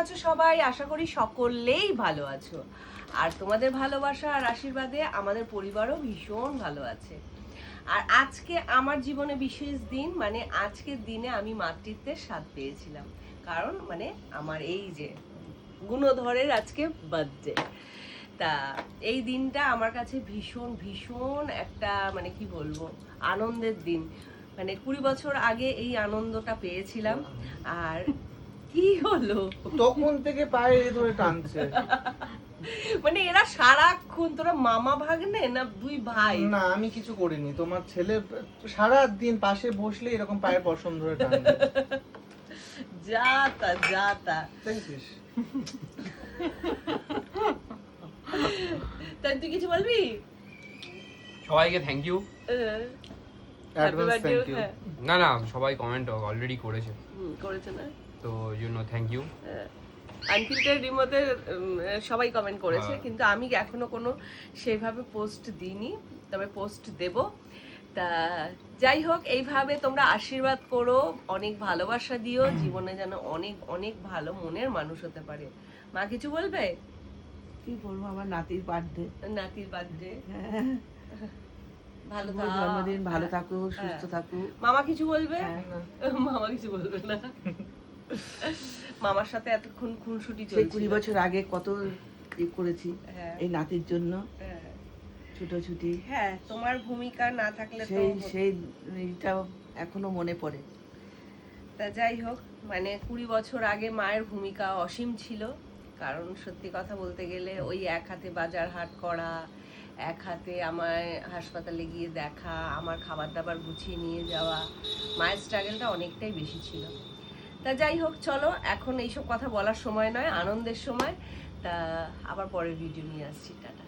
আছো সবাই? আশা করি সকলেই ভালো আছো। আর তোমাদের ভালোবাসা আর আশীর্বাদে আমাদের পরিবারও ভীষণ ভালো আছে। আর আজকে আমার জীবনে বিশেষ দিন, মানে আজকের দিনে আমি মাতৃত্বের স্বাদ পেয়েছিলাম। কারণ মানে আমার এই যে গুণধরের আজকে বার্থডে। তা এই দিনটা আমার কাছে ভীষণ ভীষণ একটা মানে কি বলবো আনন্দের দিন। মানে 20 বছর আগে এই আনন্দটা পেয়েছিলাম। আর কি হলো তখন থেকে পায়ে ধরে টানছে। মানে এরা সারাক্ষণ, তোরা মামা ভাগ্নে না দুই ভাই? না আমি কিছু করিনি, তোমার ছেলে সারা দিন পাশে বসলে এরকম পায়ের পশম ধরে টানবে। যা তা যা তা। দেখছিস? তাই তুই কিছু বলবি? সবাইকে থ্যাংক ইউ। Happy birthday. না না, সবাই কমেন্ট অলরেডি করেছে, করেছে না তো থ্যাংক ইউ। আনফিল্টার রিমোতে সবাই কমেন্ট করেছে, হ্যাঁ। কিন্তু আমি এখনো কোনো সেভাবে পোস্ট দিইনি, তবে পোস্ট দেব। তা যাই হোক, এইভাবে তোমরা আশীর্বাদ করো, অনেক ভালোবাসা দিও, জীবনে যেন অনেক অনেক ভালো মনের মানুষ হতে পারে। মা কিছু বলবে? কি বলবো, আমার নাতির বার্থডে, নাতির বার্থডে, ভালো শুভ থাকো, জন্মদিন, ভালো থাকো, সুস্থ থাকো। মামা কিছু বলবে? হ্যাঁ। মামা কিছু বলবে না। মামার সাথে এতক্ষণ খুনসুটি সেই চলছিল। 20 বছর আগে কত করেছি হ্যাঁ। এই নাতির জন্য, হ্যাঁ। ছুটোছুটি। হ্যাঁ, তোমার ভূমিকা না থাকলে তো সেই সেই এইটা এখনো মনে পড়ে। তা যাই হোক, মানে 20 বছর আগে মায়ের ভূমিকা অসীম ছিল। কারণ সত্যি কথা বলতে গেলে ওই এক হাতে বাজার হাট করা, এক হাতে আমায় হাসপাতালে গিয়ে দেখা, আমার খাবার দাবার গুছিয়ে নিয়ে যাওয়া, মায়ের স্ট্রাগলটা অনেকটাই বেশি ছিল। তা যাই হোক, চলো এখন এইসব কথা বলার সময় নয়, আনন্দের সময়। তা আবার পরের ভিডিও নিয়ে আসছি, টাটা।